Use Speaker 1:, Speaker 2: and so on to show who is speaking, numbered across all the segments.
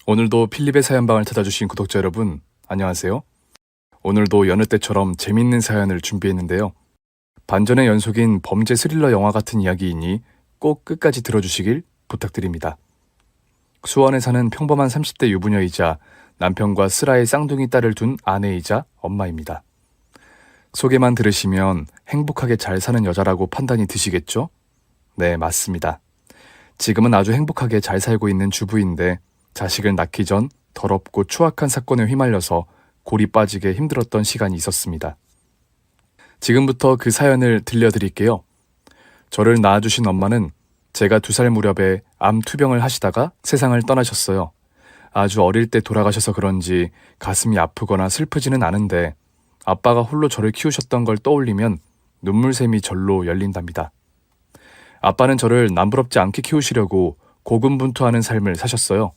Speaker 1: 오늘도 필립의 사연방을 찾아주신 구독자 여러분, 안녕하세요. 오늘도 여느 때처럼 재밌는 사연을 준비했는데요. 반전의 연속인 범죄 스릴러 영화 같은 이야기이니 꼭 끝까지 들어주시길 부탁드립니다. 수원에 사는 평범한 30대 유부녀이자 남편과 슬아의 쌍둥이 딸을 둔 아내이자 엄마입니다. 소개만 들으시면 행복하게 잘 사는 여자라고 판단이 드시겠죠? 네, 맞습니다. 지금은 아주 행복하게 잘 살고 있는 주부인데 자식을 낳기 전 더럽고 추악한 사건에 휘말려서 골이 빠지게 힘들었던 시간이 있었습니다. 지금부터 그 사연을 들려드릴게요. 저를 낳아주신 엄마는 제가 2살 무렵에 암 투병을 하시다가 세상을 떠나셨어요. 아주 어릴 때 돌아가셔서 그런지 가슴이 아프거나 슬프지는 않은데 아빠가 홀로 저를 키우셨던 걸 떠올리면 눈물샘이 절로 열린답니다. 아빠는 저를 남부럽지 않게 키우시려고 고군분투하는 삶을 사셨어요.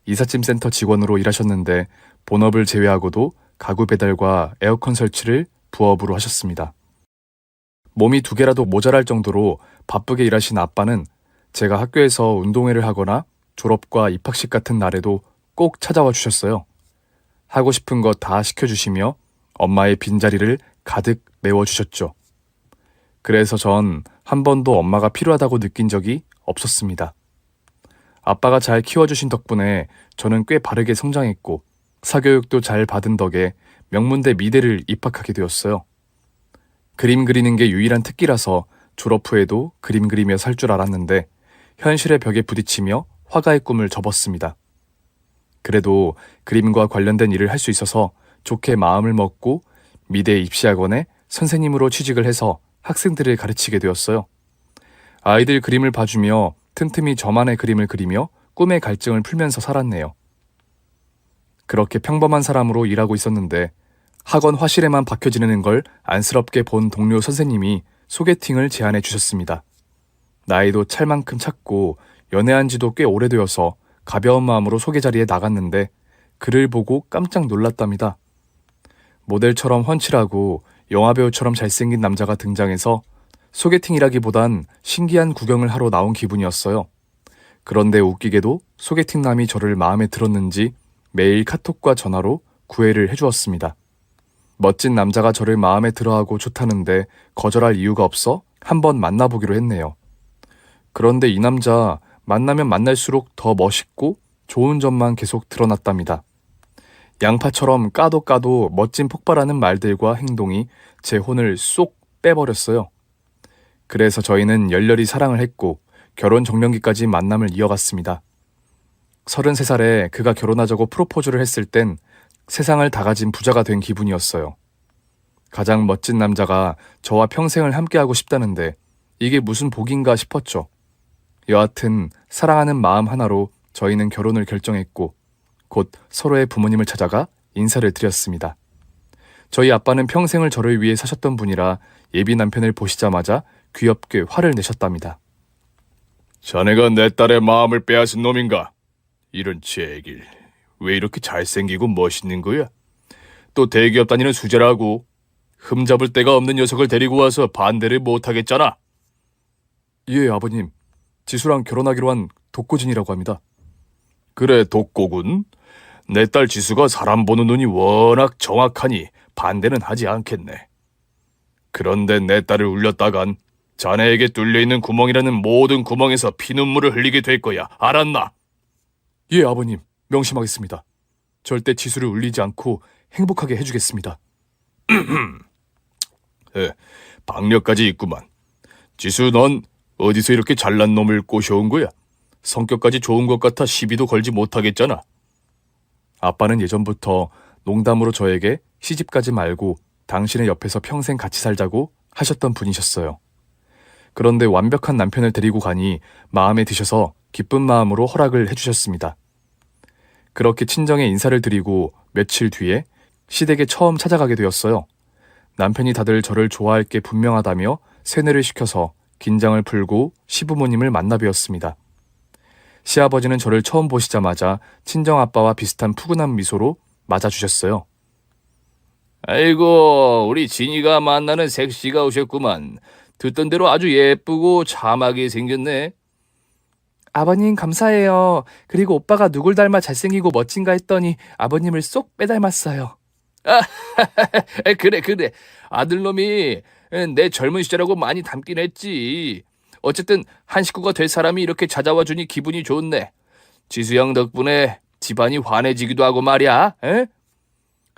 Speaker 1: 이삿짐 센터 직원으로 일하셨는데 본업을 제외하고도 가구 배달과 에어컨 설치를 부업으로 하셨습니다. 몸이 2개라도 모자랄 정도로 바쁘게 일하신 아빠는 제가 학교에서 운동회를 하거나 졸업과 입학식 같은 날에도 꼭 찾아와 주셨어요. 하고 싶은 거 다 시켜주시며 엄마의 빈자리를 가득 메워주셨죠. 그래서 전 한 번도 엄마가 필요하다고 느낀 적이 없었습니다. 아빠가 잘 키워주신 덕분에 저는 꽤 바르게 성장했고 사교육도 잘 받은 덕에 명문대 미대를 입학하게 되었어요. 그림 그리는 게 유일한 특기라서 졸업 후에도 그림 그리며 살 줄 알았는데 현실의 벽에 부딪히며 화가의 꿈을 접었습니다. 그래도 그림과 관련된 일을 할 수 있어서 좋게 마음을 먹고 미대 입시학원에 선생님으로 취직을 해서 학생들을 가르치게 되었어요. 아이들 그림을 봐주며 틈틈이 저만의 그림을 그리며 꿈의 갈증을 풀면서 살았네요. 그렇게 평범한 사람으로 일하고 있었는데 학원 화실에만 박혀 지내는 걸 안쓰럽게 본 동료 선생님이 소개팅을 제안해 주셨습니다. 나이도 찰 만큼 찼고 연애한 지도 꽤 오래되어서 가벼운 마음으로 소개 자리에 나갔는데 그를 보고 깜짝 놀랐답니다. 모델처럼 훤칠하고 영화배우처럼 잘생긴 남자가 등장해서 소개팅이라기보단 신기한 구경을 하러 나온 기분이었어요. 그런데 웃기게도 소개팅남이 저를 마음에 들었는지 매일 카톡과 전화로 구애를 해주었습니다. 멋진 남자가 저를 마음에 들어하고 좋다는데 거절할 이유가 없어 한번 만나보기로 했네요. 그런데 이 남자 만나면 만날수록 더 멋있고 좋은 점만 계속 드러났답니다. 양파처럼 까도 까도 멋진 폭발하는 말들과 행동이 제 혼을 쏙 빼버렸어요. 그래서 저희는 열렬히 사랑을 했고 결혼 정년기까지 만남을 이어갔습니다. 33살에 그가 결혼하자고 프로포즈를 했을 땐 세상을 다 가진 부자가 된 기분이었어요. 가장 멋진 남자가 저와 평생을 함께하고 싶다는데 이게 무슨 복인가 싶었죠. 여하튼 사랑하는 마음 하나로 저희는 결혼을 결정했고 곧 서로의 부모님을 찾아가 인사를 드렸습니다. 저희 아빠는 평생을 저를 위해 사셨던 분이라 예비 남편을 보시자마자 귀엽게 화를 내셨답니다.
Speaker 2: 자네가 내 딸의 마음을 빼앗은 놈인가? 이런 제길, 왜 이렇게 잘생기고 멋있는 거야? 또 대기업 다니는 수재라고 흠잡을 데가 없는 녀석을 데리고 와서 반대를 못하겠잖아.
Speaker 1: 예, 아버님. 지수랑 결혼하기로 한 독고진이라고 합니다.
Speaker 2: 그래, 독고군. 내 딸 지수가 사람 보는 눈이 워낙 정확하니 반대는 하지 않겠네. 그런데 내 딸을 울렸다간 자네에게 뚫려있는 구멍이라는 모든 구멍에서 피눈물을 흘리게 될 거야. 알았나?
Speaker 1: 예, 아버님. 명심하겠습니다. 절대 지수를 울리지 않고 행복하게 해주겠습니다.
Speaker 2: 박력까지 있구만. 지수, 넌 어디서 이렇게 잘난 놈을 꼬셔온 거야? 성격까지 좋은 것 같아 시비도 걸지 못하겠잖아.
Speaker 1: 아빠는 예전부터 농담으로 저에게 시집가지 말고 당신의 옆에서 평생 같이 살자고 하셨던 분이셨어요. 그런데 완벽한 남편을 데리고 가니 마음에 드셔서 기쁜 마음으로 허락을 해주셨습니다. 그렇게 친정에 인사를 드리고 며칠 뒤에 시댁에 처음 찾아가게 되었어요. 남편이 다들 저를 좋아할 게 분명하다며 세뇌를 시켜서 긴장을 풀고 시부모님을 만나 뵈었습니다. 시아버지는 저를 처음 보시자마자 친정아빠와 비슷한 푸근한 미소로 맞아주셨어요.
Speaker 2: 아이고, 우리 진이가 만나는 색시가 오셨구만. 듣던 대로 아주 예쁘고 참하게 생겼네.
Speaker 1: 아버님 감사해요. 그리고 오빠가 누굴 닮아 잘생기고 멋진가 했더니 아버님을 쏙 빼닮았어요.
Speaker 2: 그래. 아들놈이 내 젊은 시절하고 많이 닮긴 했지. 어쨌든 한 식구가 될 사람이 이렇게 찾아와 주니 기분이 좋네. 지수형 덕분에 집안이 환해지기도 하고 말이야. 에?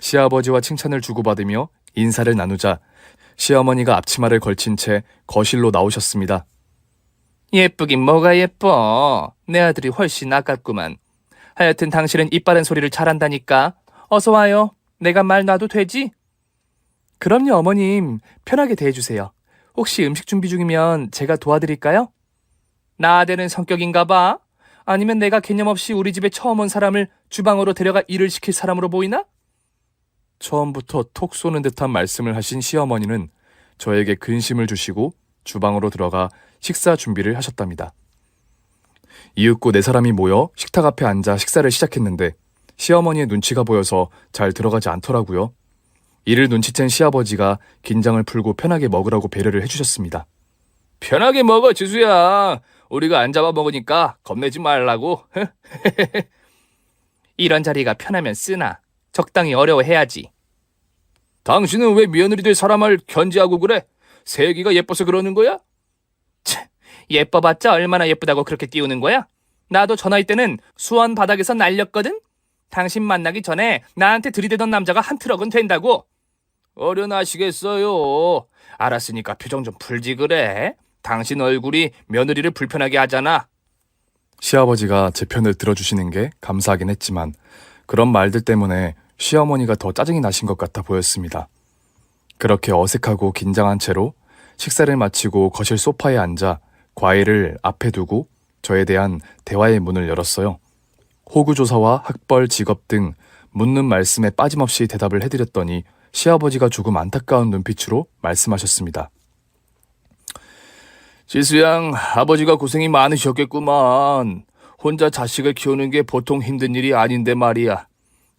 Speaker 1: 시아버지와 칭찬을 주고받으며 인사를 나누자 시어머니가 앞치마를 걸친 채 거실로 나오셨습니다. 예쁘긴 뭐가 예뻐. 내 아들이 훨씬 아깝구만. 하여튼 당신은 입 바른 소리를 잘한다니까. 어서 와요. 내가 말 놔도 되지? 그럼요, 어머님. 편하게 대해주세요. 혹시 음식 준비 중이면 제가 도와드릴까요? 나대는 성격인가 봐. 아니면 내가 개념 없이 우리 집에 처음 온 사람을 주방으로 데려가 일을 시킬 사람으로 보이나? 처음부터 톡 쏘는 듯한 말씀을 하신 시어머니는 저에게 근심을 주시고 주방으로 들어가 식사 준비를 하셨답니다. 이윽고 네 사람이 모여 식탁 앞에 앉아 식사를 시작했는데 시어머니의 눈치가 보여서 잘 들어가지 않더라고요. 이를 눈치챈 시아버지가 긴장을 풀고 편하게 먹으라고 배려를 해주셨습니다.
Speaker 2: 편하게 먹어, 지수야. 우리가 안 잡아 먹으니까 겁내지 말라고.
Speaker 1: 이런 자리가 편하면 쓰나 적당히 어려워해야지.
Speaker 2: 당신은 왜 며느리 될 사람을 견제하고 그래? 세기가 예뻐서 그러는 거야?
Speaker 1: 예뻐봤자 얼마나 예쁘다고 그렇게 띄우는 거야? 나도 저 나이 때는 수원 바닥에서 날렸거든? 당신 만나기 전에 나한테 들이대던 남자가 한 트럭은 된다고.
Speaker 2: 어련하시겠어요. 알았으니까 표정 좀 풀지 그래. 당신 얼굴이 며느리를 불편하게 하잖아.
Speaker 1: 시아버지가 제 편을 들어주시는 게 감사하긴 했지만 그런 말들 때문에 시어머니가 더 짜증이 나신 것 같아 보였습니다. 그렇게 어색하고 긴장한 채로 식사를 마치고 거실 소파에 앉아 과일을 앞에 두고 저에 대한 대화의 문을 열었어요. 호구조사와 학벌, 직업 등 묻는 말씀에 빠짐없이 대답을 해드렸더니 시아버지가 조금 안타까운 눈빛으로 말씀하셨습니다.
Speaker 2: 지수양, 아버지가 고생이 많으셨겠구만. 혼자 자식을 키우는 게 보통 힘든 일이 아닌데 말이야.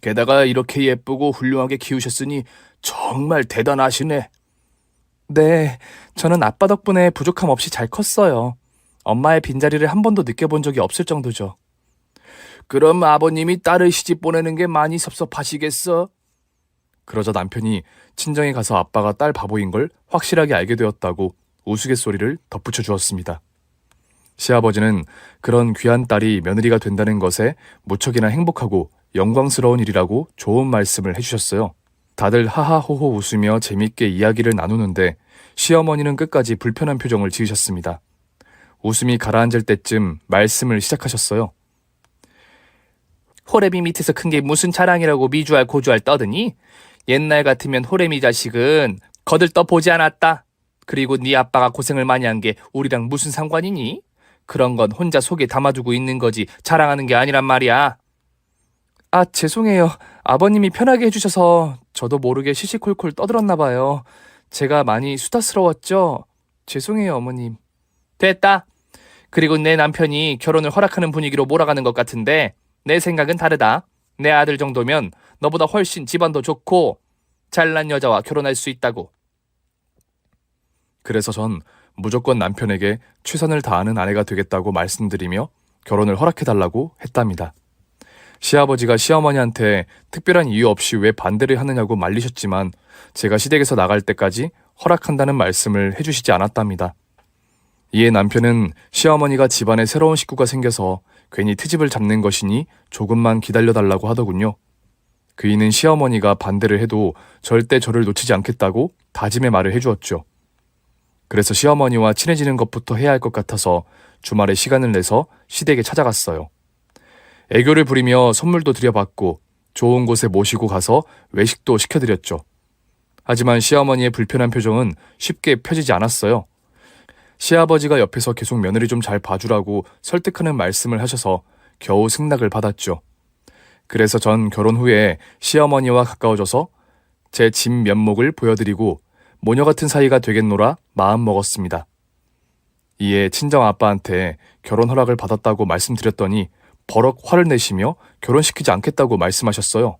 Speaker 2: 게다가 이렇게 예쁘고 훌륭하게 키우셨으니 정말 대단하시네.
Speaker 1: 네, 저는 아빠 덕분에 부족함 없이 잘 컸어요. 엄마의 빈자리를 한 번도 느껴본 적이 없을 정도죠.
Speaker 2: 그럼 아버님이 딸을 시집 보내는 게 많이 섭섭하시겠어?
Speaker 1: 그러자 남편이 친정에 가서 아빠가 딸 바보인 걸 확실하게 알게 되었다고 우스갯소리를 덧붙여 주었습니다. 시아버지는 그런 귀한 딸이 며느리가 된다는 것에 무척이나 행복하고 영광스러운 일이라고 좋은 말씀을 해주셨어요. 다들 하하호호 웃으며 재밌게 이야기를 나누는데 시어머니는 끝까지 불편한 표정을 지으셨습니다. 웃음이 가라앉을 때쯤 말씀을 시작하셨어요. 호래비 밑에서 큰 게 무슨 자랑이라고 미주알 고주알 떠드니? 옛날 같으면 호래미 자식은 거들떠 보지 않았다. 그리고 네 아빠가 고생을 많이 한 게 우리랑 무슨 상관이니? 그런 건 혼자 속에 담아두고 있는 거지 자랑하는 게 아니란 말이야. 아, 죄송해요. 아버님이 편하게 해주셔서 저도 모르게 시시콜콜 떠들었나 봐요. 제가 많이 수다스러웠죠? 죄송해요, 어머님. 됐다. 그리고 내 남편이 결혼을 허락하는 분위기로 몰아가는 것 같은데 내 생각은 다르다. 내 아들 정도면 너보다 훨씬 집안도 좋고 잘난 여자와 결혼할 수 있다고. 그래서 전 무조건 남편에게 최선을 다하는 아내가 되겠다고 말씀드리며 결혼을 허락해달라고 했답니다. 시아버지가 시어머니한테 특별한 이유 없이 왜 반대를 하느냐고 말리셨지만 제가 시댁에서 나갈 때까지 허락한다는 말씀을 해주시지 않았답니다. 이에 남편은 시어머니가 집안에 새로운 식구가 생겨서 괜히 트집을 잡는 것이니 조금만 기다려달라고 하더군요. 그이는 시어머니가 반대를 해도 절대 저를 놓치지 않겠다고 다짐의 말을 해주었죠. 그래서 시어머니와 친해지는 것부터 해야 할 것 같아서 주말에 시간을 내서 시댁에 찾아갔어요. 애교를 부리며 선물도 드려봤고 좋은 곳에 모시고 가서 외식도 시켜드렸죠. 하지만 시어머니의 불편한 표정은 쉽게 펴지지 않았어요. 시아버지가 옆에서 계속 며느리 좀 잘 봐주라고 설득하는 말씀을 하셔서 겨우 승낙을 받았죠. 그래서 전 결혼 후에 시어머니와 가까워져서 제 진 면목을 보여드리고 모녀 같은 사이가 되겠노라 마음먹었습니다. 이에 친정 아빠한테 결혼 허락을 받았다고 말씀드렸더니 버럭 화를 내시며 결혼시키지 않겠다고 말씀하셨어요.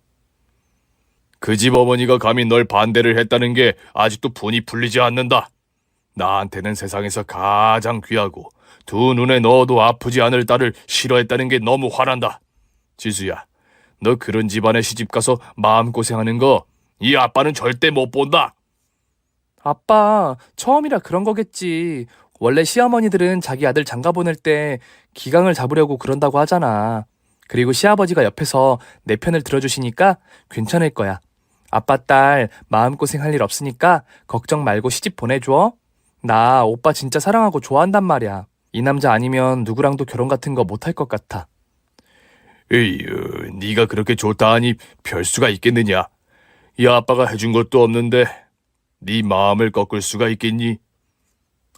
Speaker 2: 그 집 어머니가 감히 널 반대를 했다는 게 아직도 분이 풀리지 않는다. 나한테는 세상에서 가장 귀하고 두 눈에 넣어도 아프지 않을 딸을 싫어했다는 게 너무 화난다. 지수야, 너 그런 집안에 시집가서 마음고생하는 거 이 아빠는 절대 못 본다.
Speaker 1: 아빠, 처음이라 그런 거겠지. 원래 시어머니들은 자기 아들 장가 보낼 때 기강을 잡으려고 그런다고 하잖아. 그리고 시아버지가 옆에서 내 편을 들어주시니까 괜찮을 거야. 아빠 딸 마음고생할 일 없으니까 걱정 말고 시집 보내줘. 나 오빠 진짜 사랑하고 좋아한단 말이야. 이 남자 아니면 누구랑도 결혼 같은 거 못할 것 같아.
Speaker 2: 에휴, 네가 그렇게 좋다 하니 별 수가 있겠느냐. 이 아빠가 해준 것도 없는데 네 마음을 꺾을 수가 있겠니?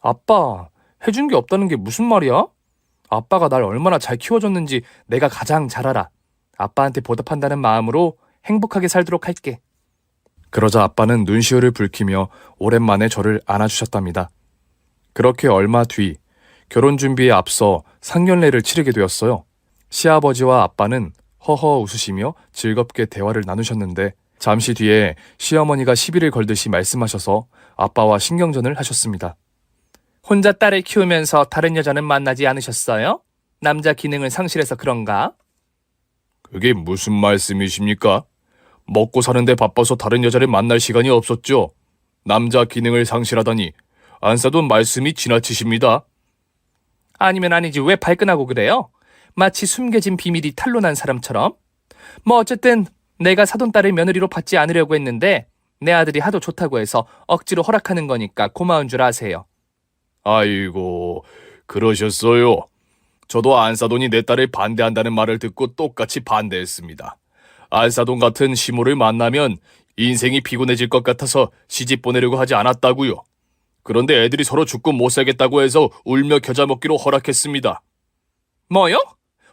Speaker 1: 아빠, 해준 게 없다는 게 무슨 말이야? 아빠가 날 얼마나 잘 키워줬는지 내가 가장 잘 알아. 아빠한테 보답한다는 마음으로 행복하게 살도록 할게. 그러자 아빠는 눈시울을 붉히며 오랜만에 저를 안아주셨답니다. 그렇게 얼마 뒤 결혼 준비에 앞서 상견례를 치르게 되었어요. 시아버지와 아빠는 허허 웃으시며 즐겁게 대화를 나누셨는데 잠시 뒤에 시어머니가 시비를 걸듯이 말씀하셔서 아빠와 신경전을 하셨습니다. 혼자 딸을 키우면서 다른 여자는 만나지 않으셨어요? 남자 기능을 상실해서 그런가?
Speaker 2: 그게 무슨 말씀이십니까? 먹고 사는데 바빠서 다른 여자를 만날 시간이 없었죠. 남자 기능을 상실하다니 안사돈 말씀이 지나치십니다.
Speaker 1: 아니면 아니지 왜 발끈하고 그래요? 마치 숨겨진 비밀이 탄로난 사람처럼? 뭐 어쨌든 내가 사돈딸을 며느리로 받지 않으려고 했는데 내 아들이 하도 좋다고 해서 억지로 허락하는 거니까 고마운 줄 아세요.
Speaker 2: 아이고, 그러셨어요. 저도 안사돈이 내 딸을 반대한다는 말을 듣고 똑같이 반대했습니다. 안사돈 같은 시모를 만나면 인생이 피곤해질 것 같아서 시집 보내려고 하지 않았다고요. 그런데 애들이 서로 죽고 못 살겠다고 해서 울며 겨자 먹기로 허락했습니다.
Speaker 1: 뭐요?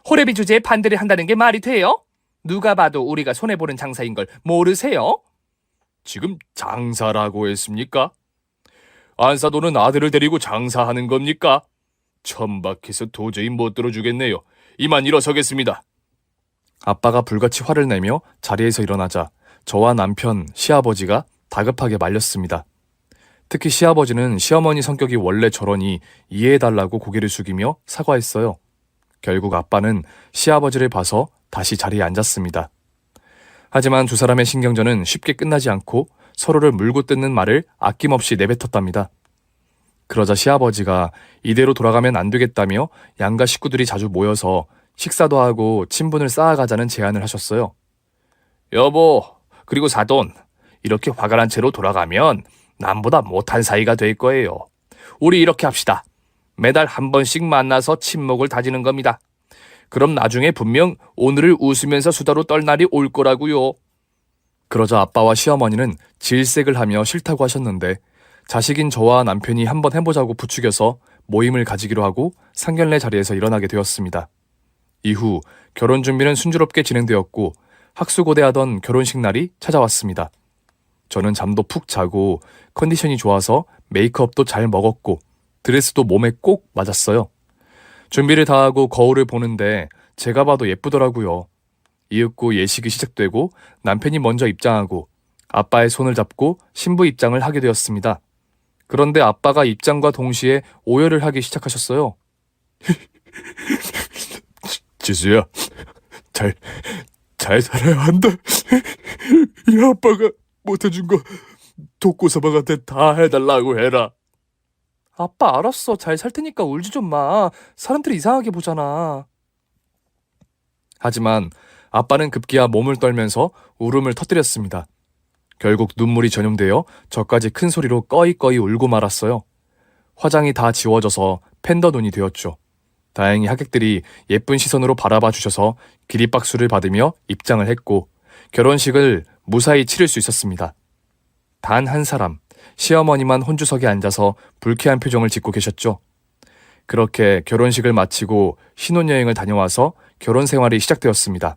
Speaker 1: 호래비 주제에 반대를 한다는 게 말이 돼요? 누가 봐도 우리가 손해보는 장사인 걸 모르세요?
Speaker 2: 지금 장사라고 했습니까? 안사돈은 아들을 데리고 장사하는 겁니까? 천박해서 도저히 못 들어주겠네요. 이만 일어서겠습니다.
Speaker 1: 아빠가 불같이 화를 내며 자리에서 일어나자 저와 남편, 시아버지가 다급하게 말렸습니다. 특히 시아버지는 시어머니 성격이 원래 저러니 이해해달라고 고개를 숙이며 사과했어요. 결국 아빠는 시아버지를 봐서 다시 자리에 앉았습니다. 하지만 두 사람의 신경전은 쉽게 끝나지 않고 서로를 물고 뜯는 말을 아낌없이 내뱉었답니다. 그러자 시아버지가 이대로 돌아가면 안 되겠다며 양가 식구들이 자주 모여서 식사도 하고 친분을 쌓아가자는 제안을 하셨어요.
Speaker 2: 여보, 그리고 사돈, 이렇게 화가 난 채로 돌아가면 남보다 못한 사이가 될 거예요. 우리 이렇게 합시다. 매달 한 번씩 만나서 친목을 다지는 겁니다. 그럼 나중에 분명 오늘을 웃으면서 수다로 떨 날이 올 거라고요.
Speaker 1: 그러자 아빠와 시어머니는 질색을 하며 싫다고 하셨는데 자식인 저와 남편이 한번 해보자고 부추겨서 모임을 가지기로 하고 상견례 자리에서 일어나게 되었습니다. 이후 결혼 준비는 순조롭게 진행되었고 학수고대하던 결혼식 날이 찾아왔습니다. 저는 잠도 푹 자고 컨디션이 좋아서 메이크업도 잘 먹었고 드레스도 몸에 꼭 맞았어요. 준비를 다 하고 거울을 보는데 제가 봐도 예쁘더라고요. 이윽고 예식이 시작되고 남편이 먼저 입장하고 아빠의 손을 잡고 신부 입장을 하게 되었습니다. 그런데 아빠가 입장과 동시에 오열을 하기 시작하셨어요.
Speaker 2: 지수야, 잘 살아야 한다. 이 아빠가 못해준 거 독고서방한테 다 해달라고 해라.
Speaker 1: 아빠 알았어. 잘 살 테니까 울지 좀 마. 사람들이 이상하게 보잖아. 하지만 아빠는 급기야 몸을 떨면서 울음을 터뜨렸습니다. 결국 눈물이 전염되어 저까지 큰 소리로 꺼이꺼이 울고 말았어요. 화장이 다 지워져서 팬더 눈이 되었죠. 다행히 하객들이 예쁜 시선으로 바라봐 주셔서 기립박수를 받으며 입장을 했고 결혼식을 무사히 치를 수 있었습니다. 단 한 사람, 시어머니만 혼주석에 앉아서 불쾌한 표정을 짓고 계셨죠. 그렇게 결혼식을 마치고 신혼여행을 다녀와서 결혼 생활이 시작되었습니다.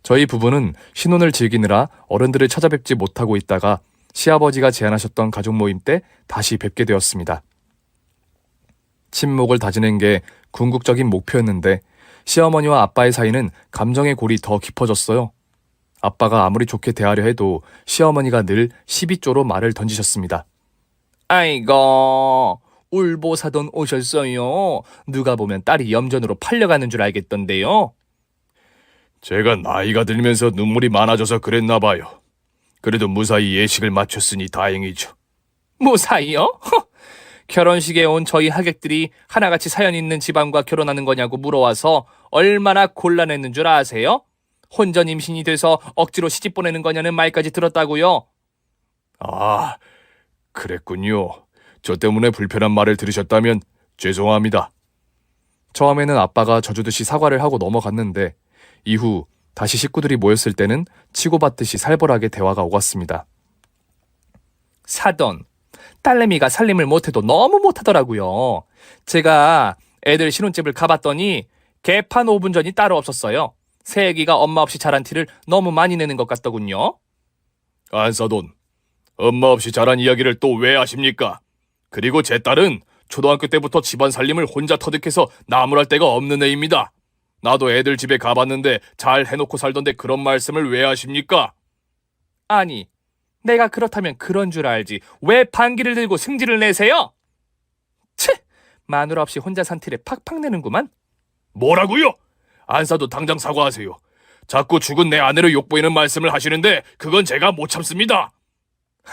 Speaker 1: 저희 부부는 신혼을 즐기느라 어른들을 찾아뵙지 못하고 있다가 시아버지가 제안하셨던 가족 모임 때 다시 뵙게 되었습니다. 친목을 다지는 게 궁극적인 목표였는데 시어머니와 아빠의 사이는 감정의 골이 더 깊어졌어요. 아빠가 아무리 좋게 대하려 해도 시어머니가 늘 12조로 말을 던지셨습니다. 아이고,
Speaker 3: 울보사돈 오셨어요. 누가 보면 딸이 염전으로 팔려가는 줄 알겠던데요.
Speaker 2: 제가 나이가 들면서 눈물이 많아져서 그랬나 봐요. 그래도 무사히 예식을 마쳤으니 다행이죠.
Speaker 3: 무사히요? 결혼식에 온 저희 하객들이 하나같이 사연 있는 집안과 결혼하는 거냐고 물어와서 얼마나 곤란했는 줄 아세요? 혼전 임신이 돼서 억지로 시집 보내는 거냐는 말까지 들었다고요.
Speaker 2: 아, 그랬군요. 저 때문에 불편한 말을 들으셨다면 죄송합니다.
Speaker 1: 처음에는 아빠가 져주듯이 사과를 하고 넘어갔는데 이후 다시 식구들이 모였을 때는 치고받듯이 살벌하게 대화가 오갔습니다.
Speaker 3: 사돈, 딸내미가 살림을 못해도 너무 못하더라고요. 제가 애들 신혼집을 가봤더니 개판 5분 전이 따로 없었어요. 새애기가 엄마 없이 자란 티를 너무 많이 내는 것 같더군요.
Speaker 2: 안사돈, 엄마 없이 자란 이야기를 또 왜 하십니까? 그리고 제 딸은 초등학교 때부터 집안 살림을 혼자 터득해서 나무랄 데가 없는 애입니다. 나도 애들 집에 가봤는데 잘 해놓고 살던데 그런 말씀을 왜 하십니까?
Speaker 3: 아니, 내가 그렇다면 그런 줄 알지. 왜 반기를 들고 승질을 내세요? 치! 마누라 없이 혼자 산 티를 팍팍 내는구만.
Speaker 2: 뭐라고요? 안사도 당장 사과하세요. 자꾸 죽은 내 아내를 욕보이는 말씀을 하시는데 그건 제가 못 참습니다.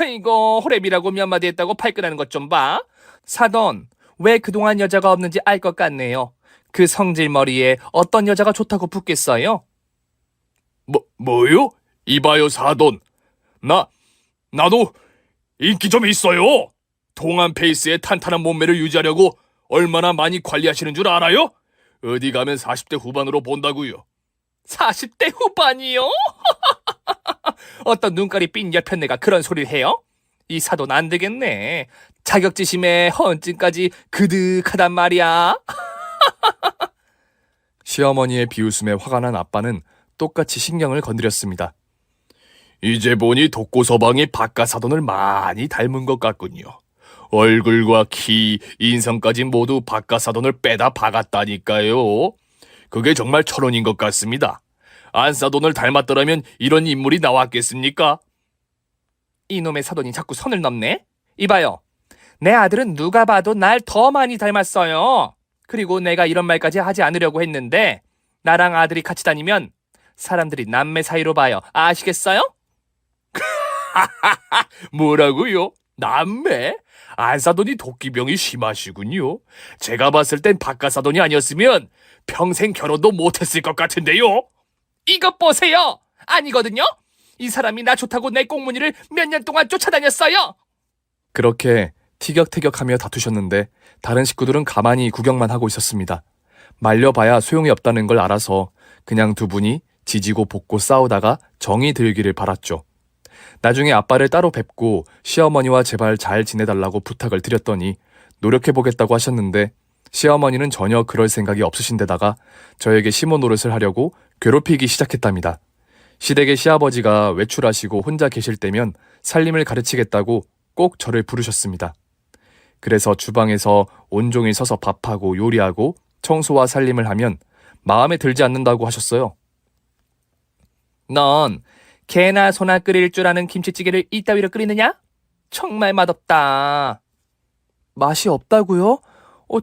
Speaker 3: 이거 호랩이라고 몇 마디 했다고 발끈하는 것 좀 봐. 사돈, 왜 그동안 여자가 없는지 알 것 같네요. 그 성질머리에 어떤 여자가 좋다고 붙겠어요?
Speaker 2: 뭐요? 이봐요, 사돈. 나도 인기 좀 있어요. 동안 페이스에 탄탄한 몸매를 유지하려고 얼마나 많이 관리하시는 줄 알아요? 어디 가면 40대 후반으로 본다고요.
Speaker 3: 40대 후반이요? 어떤 눈깔이 삔 여편네가 그런 소리를 해요? 이 사돈 안 되겠네. 자격지심에 허언증까지 그득하단 말이야.
Speaker 1: 시어머니의 비웃음에 화가 난 아빠는 똑같이 신경을 건드렸습니다.
Speaker 2: 이제 보니 독고서방이 박가사돈을 많이 닮은 것 같군요. 얼굴과 키, 인성까지 모두 박가사돈을 빼다 박았다니까요. 그게 정말 철혼인 것 같습니다. 안사돈을 닮았더라면 이런 인물이 나왔겠습니까?
Speaker 3: 이놈의 사돈이 자꾸 선을 넘네? 이봐요. 내 아들은 누가 봐도 날 더 많이 닮았어요. 그리고 내가 이런 말까지 하지 않으려고 했는데 나랑 아들이 같이 다니면 사람들이 남매 사이로 봐요. 아시겠어요?
Speaker 2: 뭐라고요? 남매? 안사돈이 도끼병이 심하시군요. 제가 봤을 땐 박가사돈이 아니었으면 평생 결혼도 못했을 것 같은데요.
Speaker 3: 이것 보세요. 아니거든요. 이 사람이 나 좋다고 내 꽁무니를 몇 년 동안 쫓아다녔어요.
Speaker 1: 그렇게 티격태격하며 다투셨는데 다른 식구들은 가만히 구경만 하고 있었습니다. 말려봐야 소용이 없다는 걸 알아서 그냥 두 분이 지지고 볶고 싸우다가 정이 들기를 바랐죠. 나중에 아빠를 따로 뵙고 시어머니와 제발 잘 지내달라고 부탁을 드렸더니 노력해보겠다고 하셨는데 시어머니는 전혀 그럴 생각이 없으신 데다가 저에게 시모 노릇을 하려고 괴롭히기 시작했답니다. 시댁의 시아버지가 외출하시고 혼자 계실 때면 살림을 가르치겠다고 꼭 저를 부르셨습니다. 그래서 주방에서 온종일 서서 밥하고 요리하고 청소와 살림을 하면 마음에 들지 않는다고 하셨어요.
Speaker 3: 넌 개나 소나 끓일 줄 아는 김치찌개를 이따위로 끓이느냐? 정말 맛없다.
Speaker 1: 맛이 없다고요?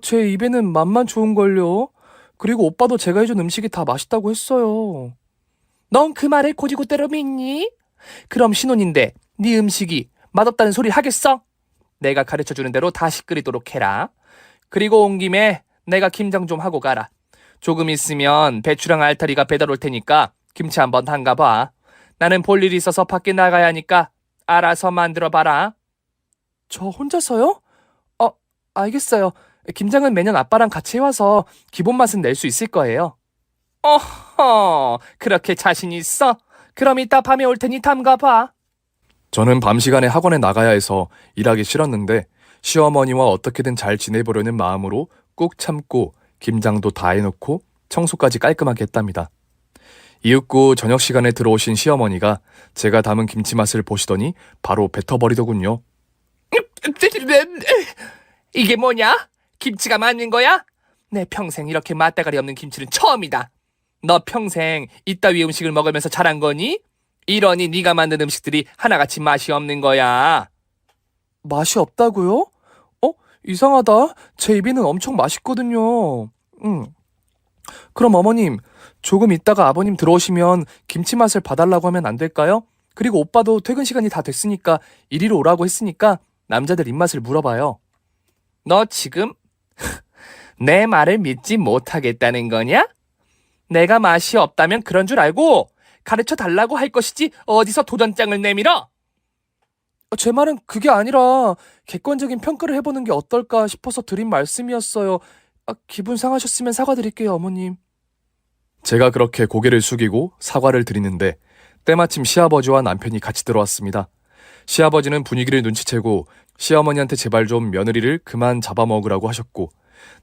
Speaker 1: 제 입에는 맛만 좋은걸요. 그리고 오빠도 제가 해준 음식이 다 맛있다고 했어요.
Speaker 3: 넌 그 말을 고지고대로 믿니? 그럼 신혼인데 네 음식이 맛없다는 소리 하겠어? 내가 가르쳐주는 대로 다시 끓이도록 해라. 그리고 온 김에 내가 김장 좀 하고 가라. 조금 있으면 배추랑 알타리가 배달 올 테니까 김치 한번 담가봐. 나는 볼 일이 있어서 밖에 나가야 하니까 알아서 만들어봐라.
Speaker 1: 저 혼자서요? 알겠어요. 김장은 매년 아빠랑 같이 해와서 기본 맛은 낼 수 있을 거예요.
Speaker 3: 어허, 그렇게 자신 있어? 그럼 이따 밤에 올 테니 담가봐.
Speaker 1: 저는 밤 시간에 학원에 나가야 해서 일하기 싫었는데 시어머니와 어떻게든 잘 지내보려는 마음으로 꾹 참고 김장도 다 해놓고 청소까지 깔끔하게 했답니다. 이윽고 저녁 시간에 들어오신 시어머니가 제가 담은 김치 맛을 보시더니 바로 뱉어버리더군요.
Speaker 3: 이게 뭐냐? 김치가 맞는 거야? 내 평생 이렇게 맛대가리 없는 김치는 처음이다. 너 평생 이따위 음식을 먹으면서 자란 거니? 이러니 네가 만든 음식들이 하나같이 맛이 없는 거야.
Speaker 1: 맛이 없다고요?
Speaker 3: 이상하다. 제 입에는 엄청 맛있거든요. 그럼 어머님, 조금 있다가 아버님 들어오시면 김치 맛을 봐달라고 하면 안 될까요? 그리고 오빠도 퇴근 시간이 다 됐으니까 이리로 오라고 했으니까 남자들 입맛을 물어봐요. 너 지금 내 말을 믿지 못하겠다는 거냐? 내가 맛이 없다면 그런 줄 알고 가르쳐 달라고 할 것이지 어디서 도전장을 내밀어? 제 말은 그게 아니라 객관적인 평가를 해보는 게 어떨까 싶어서 드린 말씀이었어요. 기분 상하셨으면 사과드릴게요, 어머님.
Speaker 1: 제가 그렇게 고개를 숙이고 사과를 드리는데 때마침 시아버지와 남편이 같이 들어왔습니다. 시아버지는 분위기를 눈치채고 시어머니한테 제발 좀 며느리를 그만 잡아먹으라고 하셨고,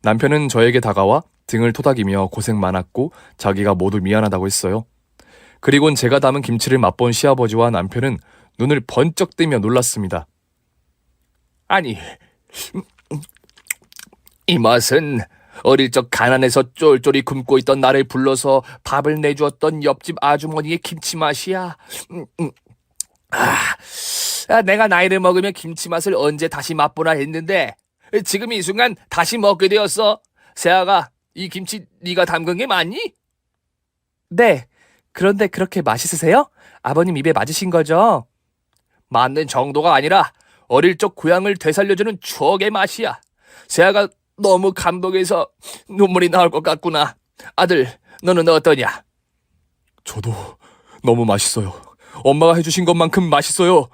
Speaker 1: 남편은 저에게 다가와 등을 토닥이며 고생 많았고 자기가 모두 미안하다고 했어요. 그리곤 제가 담은 김치를 맛본 시아버지와 남편은 눈을 번쩍 뜨며 놀랐습니다.
Speaker 3: 아니, 이 맛은 어릴 적 가난해서 쫄쫄이 굶고 있던 나를 불러서 밥을 내주었던 옆집 아주머니의 김치 맛이야. 내가 나이를 먹으면 김치 맛을 언제 다시 맛보나 했는데 지금 이 순간 다시 먹게 되었어. 세아가, 이 김치 네가 담근 게 맞니? 네. 그런데 그렇게 맛있으세요? 아버님 입에 맞으신 거죠? 맞는 정도가 아니라 어릴 적 고향을 되살려주는 추억의 맛이야. 세아가 너무 감동해서 눈물이 나올 것 같구나. 아들, 너는 어떠냐?
Speaker 1: 저도 너무 맛있어요. 엄마가 해주신 것만큼 맛있어요.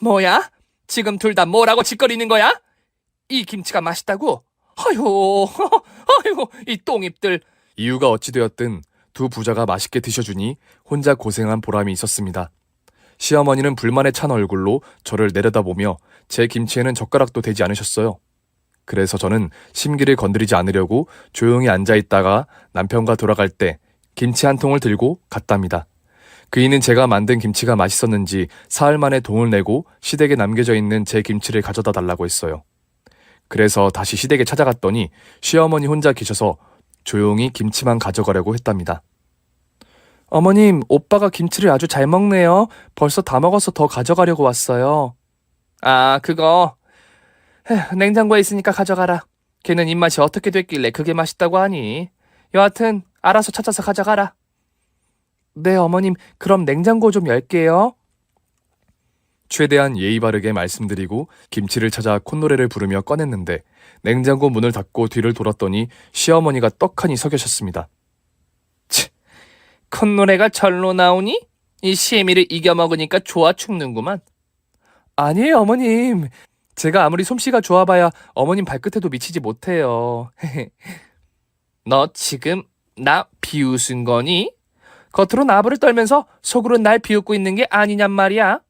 Speaker 3: 뭐야? 지금 둘 다 뭐라고 짓거리는 거야? 이 김치가 맛있다고? 아유, 아유, 이 똥입들.
Speaker 1: 이유가 어찌되었든 두 부자가 맛있게 드셔주니 혼자 고생한 보람이 있었습니다. 시어머니는 불만에 찬 얼굴로 저를 내려다보며 제 김치에는 젓가락도 대지 않으셨어요. 그래서 저는 심기를 건드리지 않으려고 조용히 앉아있다가 남편과 돌아갈 때 김치 한 통을 들고 갔답니다. 그이는 제가 만든 김치가 맛있었는지 사흘 만에 돈을 내고 시댁에 남겨져 있는 제 김치를 가져다 달라고 했어요. 그래서 다시 시댁에 찾아갔더니 시어머니 혼자 계셔서 조용히 김치만 가져가려고 했답니다.
Speaker 3: 어머님, 오빠가 김치를 아주 잘 먹네요. 벌써 다 먹어서 더 가져가려고 왔어요. 그거 냉장고에 있으니까 가져가라. 걔는 입맛이 어떻게 됐길래 그게 맛있다고 하니. 여하튼 알아서 찾아서 가져가라. 네, 어머님, 그럼 냉장고 좀 열게요.
Speaker 1: 최대한 예의 바르게 말씀드리고 김치를 찾아 콧노래를 부르며 꺼냈는데 냉장고 문을 닫고 뒤를 돌았더니 시어머니가 떡하니 서 계셨습니다.
Speaker 3: 콧노래가 절로 나오니? 이 시애미를 이겨먹으니까 좋아 죽는구만. 아니에요, 어머님. 제가 아무리 솜씨가 좋아봐야 어머님 발끝에도 미치지 못해요. 너 지금 나 비웃은 거니? 겉으로 나부를 떨면서 속으로 날 비웃고 있는 게 아니냔 말이야.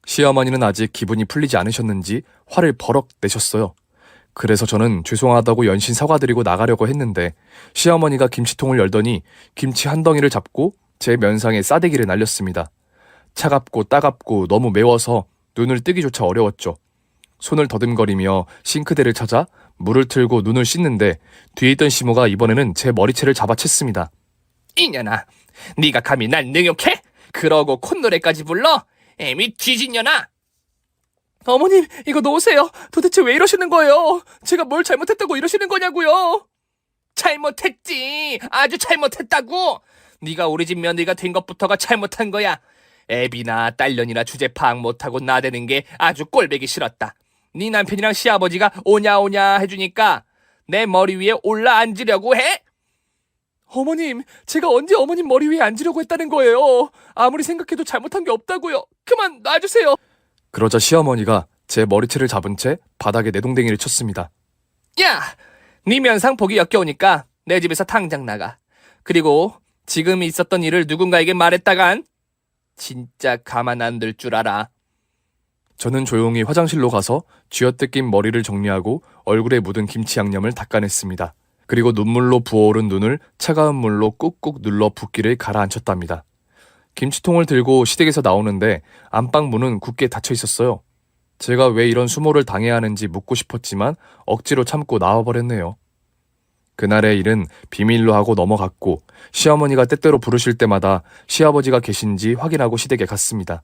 Speaker 1: 시어머니는 아직 기분이 풀리지 않으셨는지 화를 버럭 내셨어요. 그래서 저는 죄송하다고 연신 사과드리고 나가려고 했는데 시어머니가 김치통을 열더니 김치 한 덩이를 잡고 제 면상에 싸대기를 날렸습니다. 차갑고 따갑고 너무 매워서 눈을 뜨기조차 어려웠죠. 손을 더듬거리며 싱크대를 찾아 물을 틀고 눈을 씻는데 뒤에 있던 시모가 이번에는 제 머리채를 잡아챘습니다.
Speaker 3: 이년아, 네가 감히 날 능욕해? 그러고 콧노래까지 불러? 애미 뒤진년아! 어머님, 이거 놓으세요. 도대체 왜 이러시는 거예요? 제가 뭘 잘못했다고 이러시는 거냐고요? 잘못했지. 아주 잘못했다고. 네가 우리 집 며느리가 된 것부터가 잘못한 거야. 애비나 딸년이나 주제 파악 못하고 나대는 게 아주 꼴보기 싫었다. 네 남편이랑 시아버지가 오냐 해주니까 내 머리 위에 올라앉으려고 해? 어머님, 제가 언제 어머님 머리 위에 앉으려고 했다는 거예요? 아무리 생각해도 잘못한 게 없다고요. 그만 놔주세요.
Speaker 1: 그러자 시어머니가 제 머리채를 잡은 채 바닥에 내동댕이를 쳤습니다.
Speaker 3: 야! 네 면상 보기 역겨우니까 내 집에서 당장 나가. 그리고 지금 있었던 일을 누군가에게 말했다간 진짜 가만 안 둘 줄 알아.
Speaker 1: 저는 조용히 화장실로 가서 쥐어뜯긴 머리를 정리하고 얼굴에 묻은 김치 양념을 닦아냈습니다. 그리고 눈물로 부어오른 눈을 차가운 물로 꾹꾹 눌러 붓기를 가라앉혔답니다. 김치통을 들고 시댁에서 나오는데 안방 문은 굳게 닫혀 있었어요. 제가 왜 이런 수모를 당해야 하는지 묻고 싶었지만 억지로 참고 나와버렸네요. 그날의 일은 비밀로 하고 넘어갔고 시어머니가 때때로 부르실 때마다 시아버지가 계신지 확인하고 시댁에 갔습니다.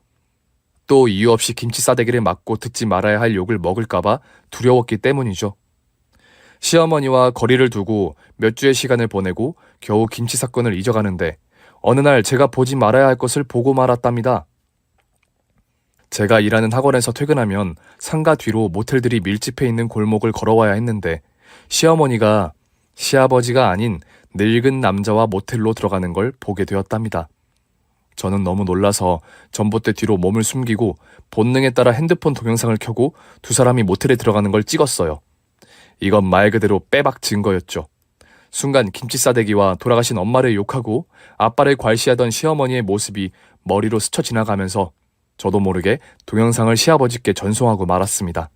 Speaker 1: 또 이유 없이 김치 싸대기를 맞고 듣지 말아야 할 욕을 먹을까봐 두려웠기 때문이죠. 시어머니와 거리를 두고 몇 주의 시간을 보내고 겨우 김치 사건을 잊어가는데 어느 날 제가 보지 말아야 할 것을 보고 말았답니다. 제가 일하는 학원에서 퇴근하면 상가 뒤로 모텔들이 밀집해 있는 골목을 걸어와야 했는데 시어머니가 시아버지가 아닌 늙은 남자와 모텔로 들어가는 걸 보게 되었답니다. 저는 너무 놀라서 전봇대 뒤로 몸을 숨기고 본능에 따라 핸드폰 동영상을 켜고 두 사람이 모텔에 들어가는 걸 찍었어요. 이건 말 그대로 빼박 증거였죠. 순간 김치 싸대기와 돌아가신 엄마를 욕하고 아빠를 괄시하던 시어머니의 모습이 머리로 스쳐 지나가면서 저도 모르게 동영상을 시아버지께 전송하고 말았습니다.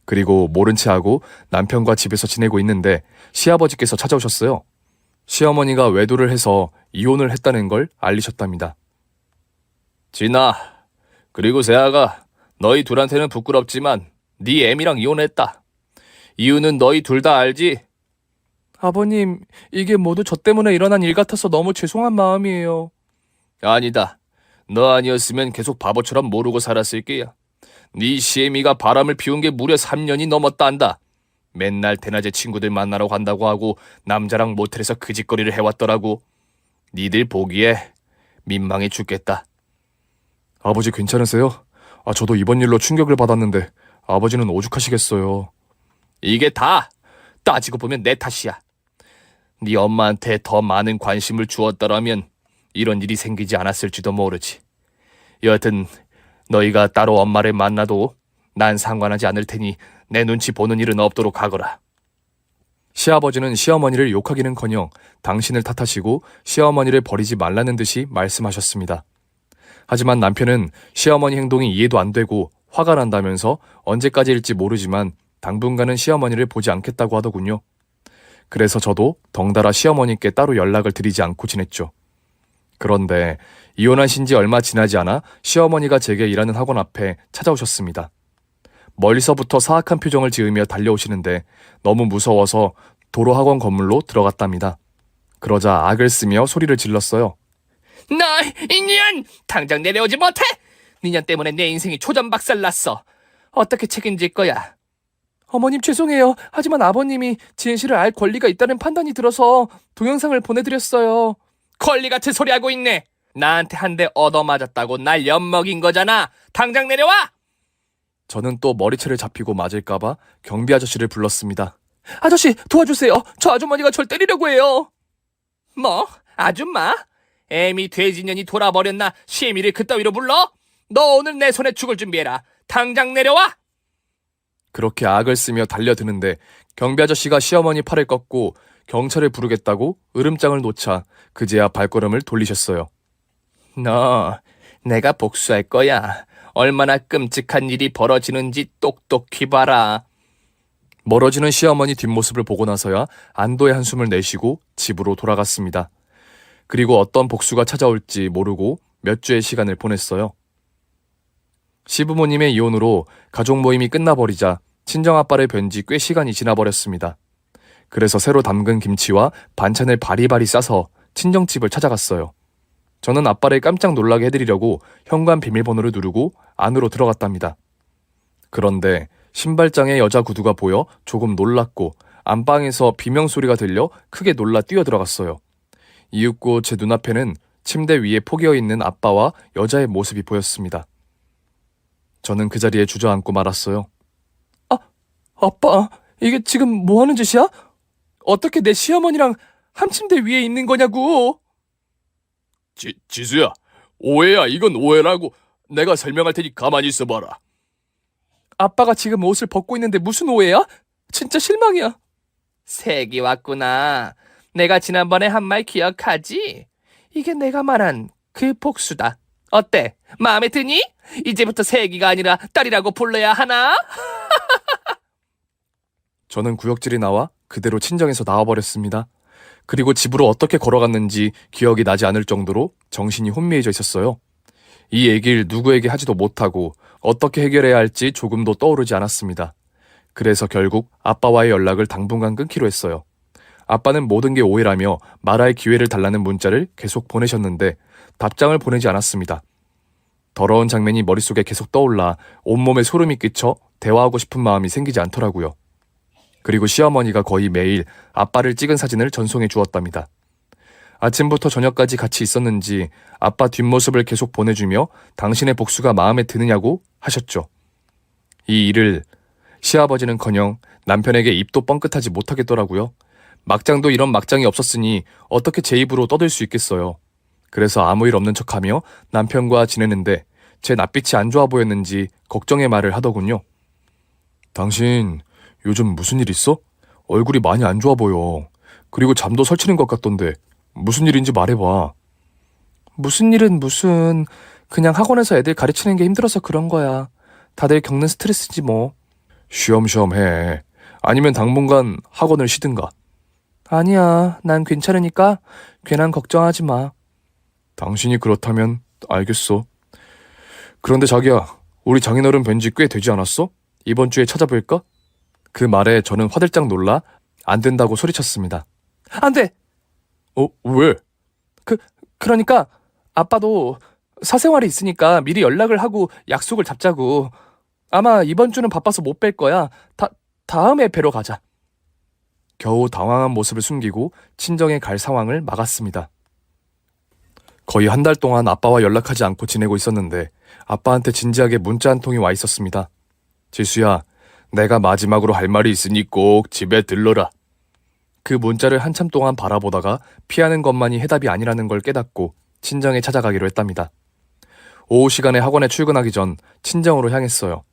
Speaker 1: 그리고 모른 채 하고 남편과 집에서 지내고 있는데 시아버지께서 찾아오셨어요. 시어머니가 외도를 해서 이혼을 했다는 걸 알리셨답니다.
Speaker 2: 진아, 그리고 세아가 너희 둘한테는 부끄럽지만 네 애미랑 이혼했다. 이유는 너희 둘 다 알지?
Speaker 3: 아버님, 이게 모두 저 때문에 일어난 일 같아서 너무 죄송한 마음이에요.
Speaker 2: 아니다. 너 아니었으면 계속 바보처럼 모르고 살았을 게야. 네 시애미가 바람을 피운 게 무려 3년이 넘었단다. 맨날 대낮에 친구들 만나러 간다고 하고 남자랑 모텔에서 그 짓거리를 해왔더라고. 니들 보기에 민망해 죽겠다.
Speaker 1: 아버지 괜찮으세요? 저도 이번 일로 충격을 받았는데 아버지는 오죽하시겠어요.
Speaker 2: 이게 다 따지고 보면 내 탓이야. 네 엄마한테 더 많은 관심을 주었더라면 이런 일이 생기지 않았을지도 모르지. 여하튼 너희가 따로 엄마를 만나도 난 상관하지 않을 테니 내 눈치 보는 일은 없도록 하거라.
Speaker 1: 시아버지는 시어머니를 욕하기는커녕 당신을 탓하시고 시어머니를 버리지 말라는 듯이 말씀하셨습니다. 하지만 남편은 시어머니 행동이 이해도 안 되고 화가 난다면서 언제까지일지 모르지만 당분간은 시어머니를 보지 않겠다고 하더군요. 그래서 저도 덩달아 시어머니께 따로 연락을 드리지 않고 지냈죠. 그런데 이혼하신 지 얼마 지나지 않아 시어머니가 제게 일하는 학원 앞에 찾아오셨습니다. 멀리서부터 사악한 표정을 지으며 달려오시는데 너무 무서워서 도로 학원 건물로 들어갔답니다. 그러자 악을 쓰며 소리를 질렀어요.
Speaker 3: 너, 이년! 당장 내려오지 못해! 니년 때문에 내 인생이 초전박살났어. 어떻게 책임질 거야? 어머님 죄송해요. 하지만 아버님이 진실을 알 권리가 있다는 판단이 들어서 동영상을 보내드렸어요. 권리 같은 소리 하고 있네. 나한테 한 대 얻어맞았다고 날 엿먹인 거잖아. 당장 내려와!
Speaker 1: 저는 또 머리채를 잡히고 맞을까봐 경비 아저씨를 불렀습니다.
Speaker 3: 아저씨 도와주세요. 저 아주머니가 절 때리려고 해요. 뭐? 아줌마? 애미 돼지년이 돌아버렸나 시애미를 그따위로 불러? 너 오늘 내 손에 죽을 준비해라. 당장 내려와!
Speaker 1: 그렇게 악을 쓰며 달려드는데 경비 아저씨가 시어머니 팔을 꺾고 경찰을 부르겠다고 으름장을 놓자 그제야 발걸음을 돌리셨어요.
Speaker 3: 너, 내가 복수할 거야. 얼마나 끔찍한 일이 벌어지는지 똑똑히 봐라.
Speaker 1: 멀어지는 시어머니 뒷모습을 보고 나서야 안도의 한숨을 내쉬고 집으로 돌아갔습니다. 그리고 어떤 복수가 찾아올지 모르고 몇 주의 시간을 보냈어요. 시부모님의 이혼으로 가족 모임이 끝나버리자 친정아빠를 뵌 지 꽤 시간이 지나버렸습니다. 그래서 새로 담근 김치와 반찬을 바리바리 싸서 친정집을 찾아갔어요. 저는 아빠를 깜짝 놀라게 해드리려고 현관 비밀번호를 누르고 안으로 들어갔답니다. 그런데 신발장에 여자 구두가 보여 조금 놀랐고 안방에서 비명소리가 들려 크게 놀라 뛰어들어갔어요. 이윽고 제 눈앞에는 침대 위에 포개어 있는 아빠와 여자의 모습이 보였습니다. 저는 그 자리에 주저앉고 말았어요.
Speaker 3: 아빠, 이게 지금 뭐 하는 짓이야? 어떻게 내 시어머니랑 한 침대 위에 있는 거냐고?
Speaker 2: 지수야, 오해야. 이건 오해라고. 내가 설명할 테니 가만히 있어봐라.
Speaker 3: 아빠가 지금 옷을 벗고 있는데 무슨 오해야? 진짜 실망이야. 색이 왔구나. 내가 지난번에 한 말 기억하지? 이게 내가 말한 그 복수다. 어때? 마음에 드니? 이제부터 색이가 아니라 딸이라고 불러야 하나?
Speaker 1: 저는 구역질이 나와 그대로 친정에서 나와버렸습니다. 그리고 집으로 어떻게 걸어갔는지 기억이 나지 않을 정도로 정신이 혼미해져 있었어요. 이 얘기를 누구에게 하지도 못하고 어떻게 해결해야 할지 조금도 떠오르지 않았습니다. 그래서 결국 아빠와의 연락을 당분간 끊기로 했어요. 아빠는 모든 게 오해라며 말할 기회를 달라는 문자를 계속 보내셨는데 답장을 보내지 않았습니다. 더러운 장면이 머릿속에 계속 떠올라 온몸에 소름이 끼쳐 대화하고 싶은 마음이 생기지 않더라고요. 그리고 시어머니가 거의 매일 아빠를 찍은 사진을 전송해 주었답니다. 아침부터 저녁까지 같이 있었는지 아빠 뒷모습을 계속 보내주며 당신의 복수가 마음에 드느냐고 하셨죠. 이 일을 시아버지는커녕 남편에게 입도 뻥끗하지 못하겠더라고요. 막장도 이런 막장이 없었으니 어떻게 제 입으로 떠들 수 있겠어요. 그래서 아무 일 없는 척하며 남편과 지내는데 제 낯빛이 안 좋아 보였는지 걱정의 말을 하더군요. 당신 요즘 무슨 일 있어? 얼굴이 많이 안 좋아 보여. 그리고 잠도 설치는 것 같던데 무슨 일인지 말해봐.
Speaker 3: 무슨 일은 무슨, 그냥 학원에서 애들 가르치는 게 힘들어서 그런 거야. 다들 겪는 스트레스지 뭐.
Speaker 1: 쉬엄쉬엄 해. 아니면 당분간 학원을 쉬든가.
Speaker 3: 아니야, 난 괜찮으니까 괜한 걱정하지 마.
Speaker 1: 당신이 그렇다면 알겠어. 그런데 자기야, 우리 장인어른 뵌 지 꽤 되지 않았어? 이번 주에 찾아뵐까? 그 말에 저는 화들짝 놀라 안 된다고 소리쳤습니다.
Speaker 3: 안 돼!
Speaker 1: 왜?
Speaker 3: 그러니까 아빠도 사생활이 있으니까 미리 연락을 하고 약속을 잡자고. 아마 이번 주는 바빠서 못 뵐 거야. 다음에 뵈러 가자.
Speaker 1: 겨우 당황한 모습을 숨기고 친정에 갈 상황을 막았습니다. 거의 한 달 동안 아빠와 연락하지 않고 지내고 있었는데 아빠한테 진지하게 문자 한 통이 와 있었습니다. 지수야, 내가 마지막으로 할 말이 있으니 꼭 집에 들러라. 그 문자를 한참 동안 바라보다가 피하는 것만이 해답이 아니라는 걸 깨닫고 친정에 찾아가기로 했답니다. 오후 시간에 학원에 출근하기 전 친정으로 향했어요.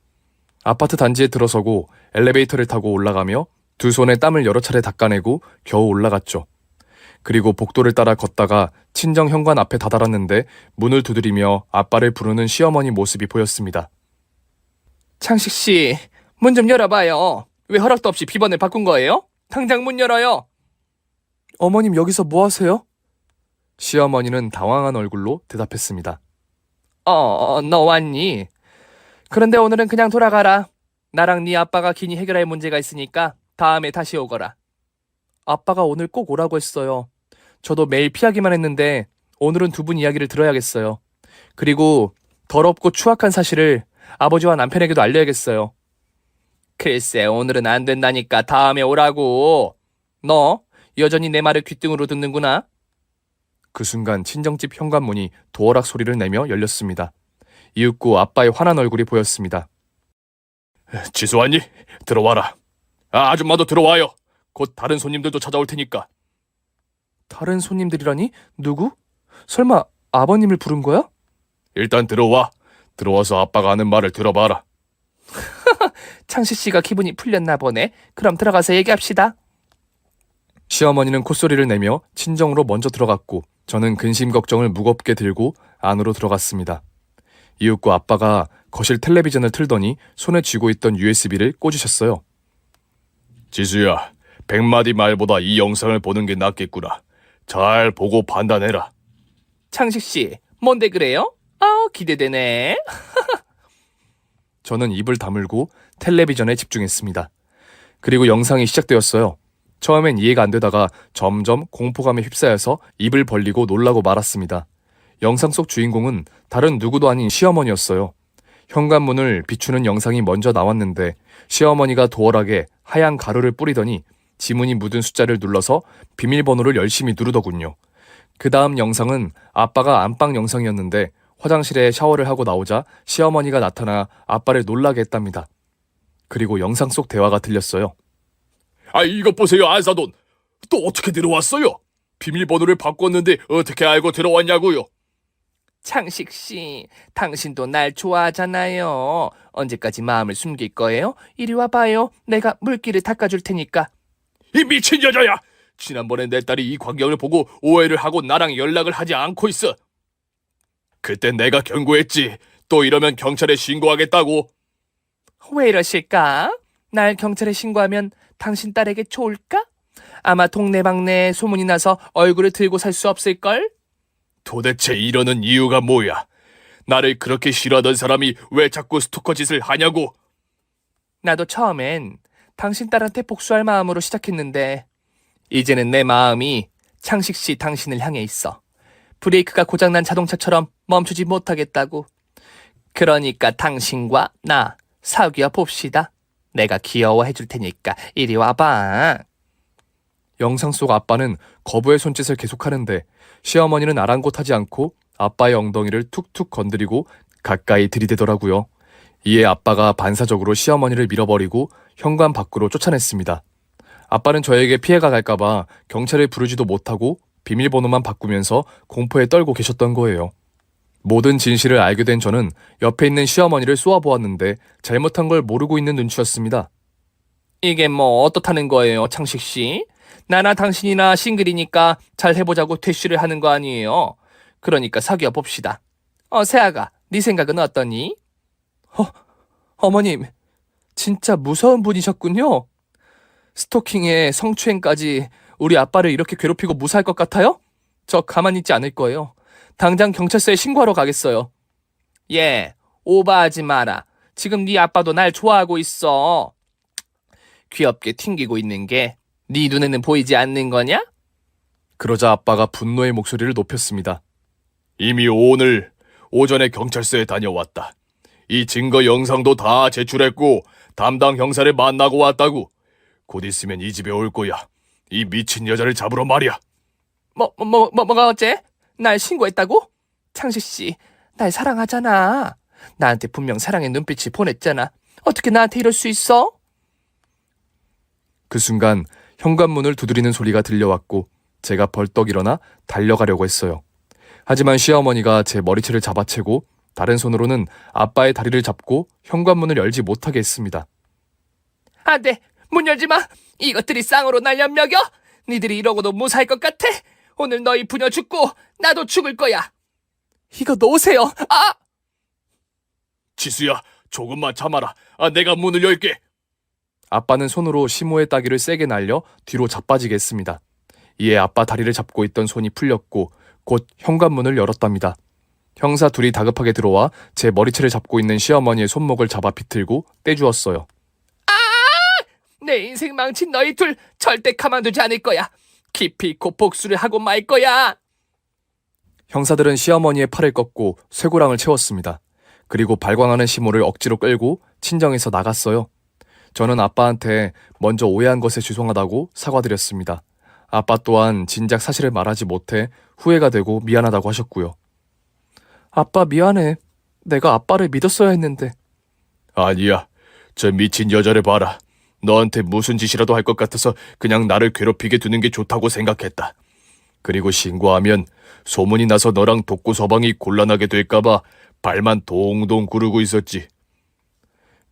Speaker 1: 아파트 단지에 들어서고 엘리베이터를 타고 올라가며 두 손에 땀을 여러 차례 닦아내고 겨우 올라갔죠. 그리고 복도를 따라 걷다가 친정 현관 앞에 다다랐는데 문을 두드리며 아빠를 부르는 시어머니 모습이 보였습니다.
Speaker 3: 창식 씨, 문 좀 열어봐요. 왜 허락도 없이 비번을 바꾼 거예요? 당장 문 열어요.
Speaker 1: 어머님 여기서 뭐 하세요? 시어머니는 당황한 얼굴로 대답했습니다.
Speaker 3: 너 왔니? 그런데 오늘은 그냥 돌아가라. 나랑 네 아빠가 긴히 해결할 문제가 있으니까 다음에 다시 오거라. 아빠가 오늘 꼭 오라고 했어요. 저도 매일 피하기만 했는데 오늘은 두 분 이야기를 들어야겠어요. 그리고 더럽고 추악한 사실을 아버지와 남편에게도 알려야겠어요. 글쎄, 오늘은 안 된다니까 다음에 오라고. 너 여전히 내 말을 귓등으로 듣는구나.
Speaker 1: 그 순간 친정집 현관문이 도어락 소리를 내며 열렸습니다. 이윽고 아빠의 화난 얼굴이 보였습니다.
Speaker 2: 지수 왔니? 들어와라. 아줌마도 들어와요. 곧 다른 손님들도 찾아올 테니까.
Speaker 3: 다른 손님들이라니? 누구? 설마 아버님을 부른 거야?
Speaker 2: 일단 들어와. 들어와서 아빠가 하는 말을 들어봐라.
Speaker 3: 창식 씨가 기분이 풀렸나 보네. 그럼 들어가서 얘기합시다.
Speaker 1: 시어머니는 콧소리를 내며 친정으로 먼저 들어갔고 저는 근심 걱정을 무겁게 들고 안으로 들어갔습니다. 이윽고 아빠가 거실 텔레비전을 틀더니 손에 쥐고 있던 USB를 꽂으셨어요.
Speaker 2: 지수야, 100마디 말보다 이 영상을 보는 게 낫겠구나. 잘 보고 판단해라.
Speaker 3: 창식 씨, 뭔데 그래요? 기대되네.
Speaker 1: 저는 입을 다물고 텔레비전에 집중했습니다. 그리고 영상이 시작되었어요. 처음엔 이해가 안 되다가 점점 공포감에 휩싸여서 입을 벌리고 놀라고 말았습니다. 영상 속 주인공은 다른 누구도 아닌 시어머니였어요. 현관문을 비추는 영상이 먼저 나왔는데 시어머니가 도어락에 하얀 가루를 뿌리더니 지문이 묻은 숫자를 눌러서 비밀번호를 열심히 누르더군요. 그 다음 영상은 아빠가 안방 영상이었는데 화장실에 샤워를 하고 나오자 시어머니가 나타나 아빠를 놀라게 했답니다. 그리고 영상 속 대화가 들렸어요.
Speaker 2: 이것 보세요, 안사돈. 또 어떻게 들어왔어요? 비밀번호를 바꿨는데 어떻게 알고 들어왔냐고요?
Speaker 3: 창식 씨, 당신도 날 좋아하잖아요. 언제까지 마음을 숨길 거예요? 이리 와봐요. 내가 물기를 닦아줄 테니까.
Speaker 2: 이 미친 여자야! 지난번에 내 딸이 이 광경을 보고 오해를 하고 나랑 연락을 하지 않고 있어. 그때 내가 경고했지. 또 이러면 경찰에 신고하겠다고.
Speaker 3: 왜 이러실까? 날 경찰에 신고하면 당신 딸에게 좋을까? 아마 동네방네에 소문이 나서 얼굴을 들고 살 수 없을걸?
Speaker 2: 도대체 이러는 이유가 뭐야? 나를 그렇게 싫어하던 사람이 왜 자꾸 스토커 짓을 하냐고?
Speaker 3: 나도 처음엔 당신 딸한테 복수할 마음으로 시작했는데 이제는 내 마음이 창식 씨 당신을 향해 있어. 브레이크가 고장난 자동차처럼 멈추지 못하겠다고. 그러니까 당신과 나 사귀어 봅시다. 내가 귀여워해 줄 테니까 이리 와봐.
Speaker 1: 영상 속 아빠는 거부의 손짓을 계속하는데 시어머니는 아랑곳하지 않고 아빠의 엉덩이를 툭툭 건드리고 가까이 들이대더라고요. 이에 아빠가 반사적으로 시어머니를 밀어버리고 현관 밖으로 쫓아냈습니다. 아빠는 저에게 피해가 갈까봐 경찰을 부르지도 못하고 비밀번호만 바꾸면서 공포에 떨고 계셨던 거예요. 모든 진실을 알게 된 저는 옆에 있는 시어머니를 쏘아보았는데 잘못한 걸 모르고 있는 눈치였습니다.
Speaker 3: 이게 뭐 어떻다는 거예요, 창식 씨? 나나 당신이나 싱글이니까 잘 해보자고 퇴쉬를 하는 거 아니에요. 그러니까 사귀어 봅시다. 세아가, 네 생각은 어떠니? 어머님, 진짜 무서운 분이셨군요. 스토킹에 성추행까지 우리 아빠를 이렇게 괴롭히고 무사할 것 같아요? 저 가만히 있지 않을 거예요. 당장 경찰서에 신고하러 가겠어요. 예, 오버하지 마라. 지금 네 아빠도 날 좋아하고 있어. 귀엽게 튕기고 있는 게 네 눈에는 보이지 않는 거냐?
Speaker 1: 그러자 아빠가 분노의 목소리를 높였습니다.
Speaker 2: 이미 오늘 오전에 경찰서에 다녀왔다. 이 증거 영상도 다 제출했고 담당 형사를 만나고 왔다고. 곧 있으면 이 집에 올 거야. 이 미친 여자를 잡으러 말이야.
Speaker 3: 뭐가 어째? 날 신고했다고? 창식 씨, 날 사랑하잖아. 나한테 분명 사랑의 눈빛이 보냈잖아. 어떻게 나한테 이럴 수 있어?
Speaker 1: 그 순간 현관문을 두드리는 소리가 들려왔고 제가 벌떡 일어나 달려가려고 했어요. 하지만 시어머니가 제 머리채를 잡아채고 다른 손으로는 아빠의 다리를 잡고 현관문을 열지 못하게 했습니다.
Speaker 3: 안 돼! 문 열지 마! 이것들이 쌍으로 날 연맥여! 니들이 이러고도 무사할 것 같아! 오늘 너희 부녀 죽고 나도 죽을 거야! 이거 놓으세요! 아!
Speaker 2: 지수야, 조금만 참아라. 내가 문을 열게.
Speaker 1: 아빠는 손으로 시모의 따귀를 세게 날려 뒤로 자빠지게 했습니다. 이에 아빠 다리를 잡고 있던 손이 풀렸고 곧 현관문을 열었답니다. 형사 둘이 다급하게 들어와 제 머리채를 잡고 있는 시어머니의 손목을 잡아 비틀고 떼주었어요.
Speaker 3: 내 인생 망친 너희 둘 절대 가만두지 않을 거야! 깊이 있고 복수를 하고 말 거야!
Speaker 1: 형사들은 시어머니의 팔을 꺾고 쇠고랑을 채웠습니다. 그리고 발광하는 시모를 억지로 끌고 친정에서 나갔어요. 저는 아빠한테 먼저 오해한 것에 죄송하다고 사과드렸습니다. 아빠 또한 진작 사실을 말하지 못해 후회가 되고 미안하다고 하셨고요. 아빠 미안해. 내가 아빠를 믿었어야 했는데.
Speaker 2: 아니야. 저 미친 여자를 봐라. 너한테 무슨 짓이라도 할 것 같아서 그냥 나를 괴롭히게 두는 게 좋다고 생각했다. 그리고 신고하면 소문이 나서 너랑 독고 서방이 곤란하게 될까봐 발만 동동 구르고 있었지.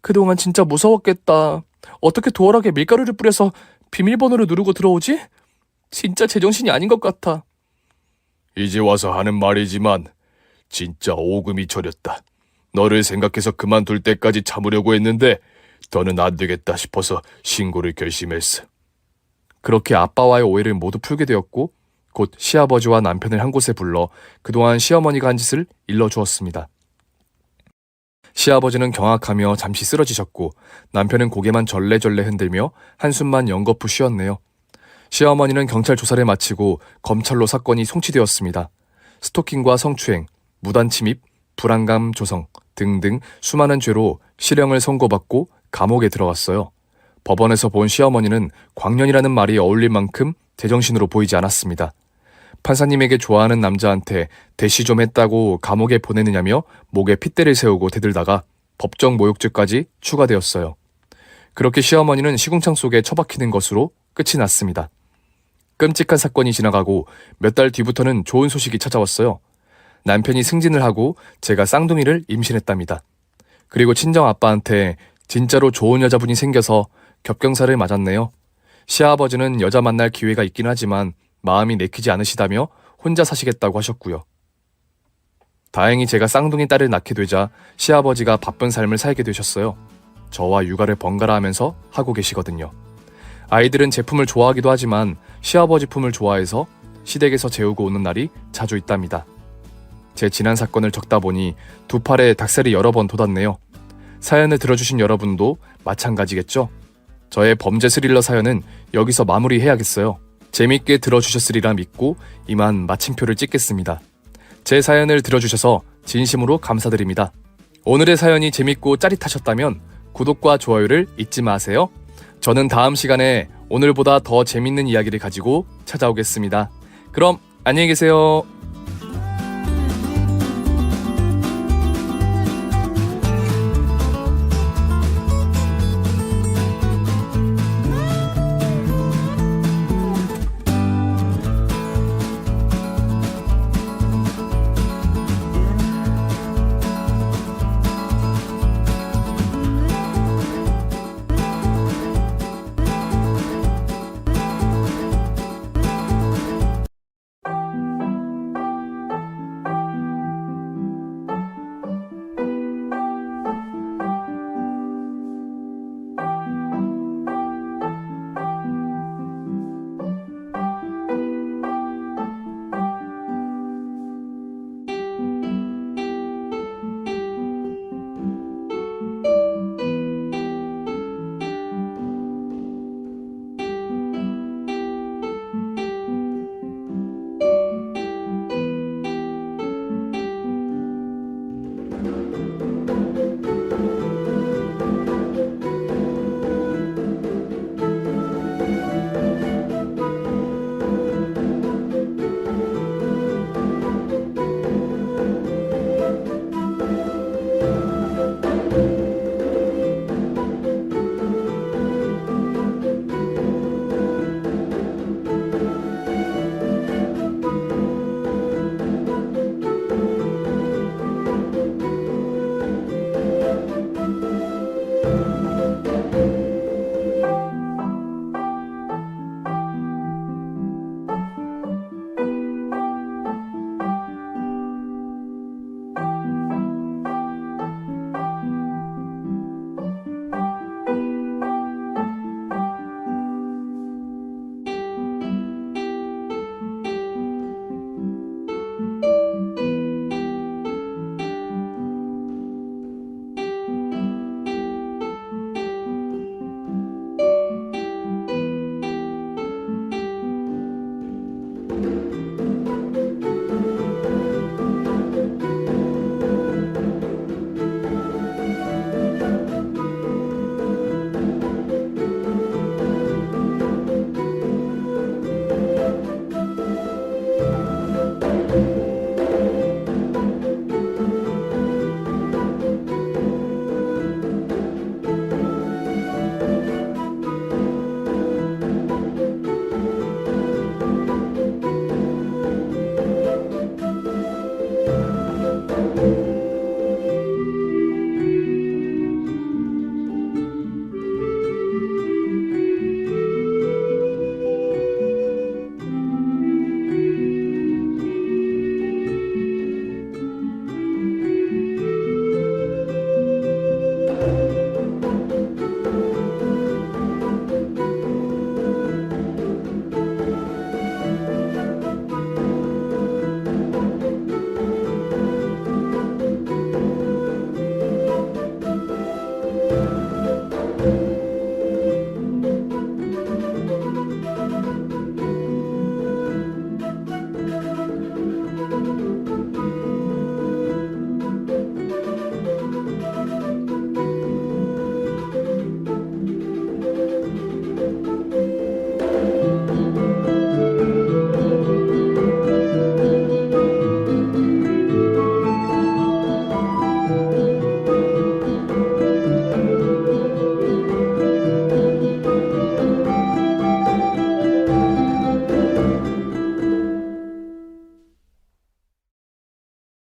Speaker 1: 그동안 진짜 무서웠겠다. 어떻게 도어락에 밀가루를 뿌려서 비밀번호를 누르고 들어오지? 진짜 제정신이 아닌 것 같아.
Speaker 2: 이제 와서 하는 말이지만 진짜 오금이 저렸다. 너를 생각해서 그만둘 때까지 참으려고 했는데 더는 안 되겠다 싶어서 신고를 결심했어.
Speaker 1: 그렇게 아빠와의 오해를 모두 풀게 되었고 곧 시아버지와 남편을 한 곳에 불러 그동안 시어머니가 한 짓을 일러주었습니다. 시아버지는 경악하며 잠시 쓰러지셨고 남편은 고개만 절레절레 흔들며 한숨만 연거푸 쉬었네요. 시어머니는 경찰 조사를 마치고 검찰로 사건이 송치되었습니다. 스토킹과 성추행, 무단 침입, 불안감 조성 등등 수많은 죄로 실형을 선고받고 감옥에 들어갔어요. 법원에서 본 시어머니는 광년이라는 말이 어울릴 만큼 제정신으로 보이지 않았습니다. 판사님에게 좋아하는 남자한테 대시 좀 했다고 감옥에 보내느냐며 목에 핏대를 세우고 대들다가 법정 모욕죄까지 추가되었어요. 그렇게 시어머니는 시궁창 속에 처박히는 것으로 끝이 났습니다. 끔찍한 사건이 지나가고 몇 달 뒤부터는 좋은 소식이 찾아왔어요. 남편이 승진을 하고 제가 쌍둥이를 임신했답니다. 그리고 친정 아빠한테 진짜로 좋은 여자분이 생겨서 겹경사를 맞았네요. 시아버지는 여자 만날 기회가 있긴 하지만 마음이 내키지 않으시다며 혼자 사시겠다고 하셨고요. 다행히 제가 쌍둥이 딸을 낳게 되자 시아버지가 바쁜 삶을 살게 되셨어요. 저와 육아를 번갈아 하면서 하고 계시거든요. 아이들은 제 품을 좋아하기도 하지만 시아버지 품을 좋아해서 시댁에서 재우고 오는 날이 자주 있답니다. 제 지난 사건을 적다 보니 두 팔에 닭살이 여러 번 돋았네요. 사연을 들어주신 여러분도 마찬가지겠죠? 저의 범죄 스릴러 사연은 여기서 마무리해야겠어요. 재밌게 들어주셨으리라 믿고 이만 마침표를 찍겠습니다. 제 사연을 들어주셔서 진심으로 감사드립니다. 오늘의 사연이 재밌고 짜릿하셨다면 구독과 좋아요를 잊지 마세요. 저는 다음 시간에 오늘보다 더 재밌는 이야기를 가지고 찾아오겠습니다. 그럼 안녕히 계세요.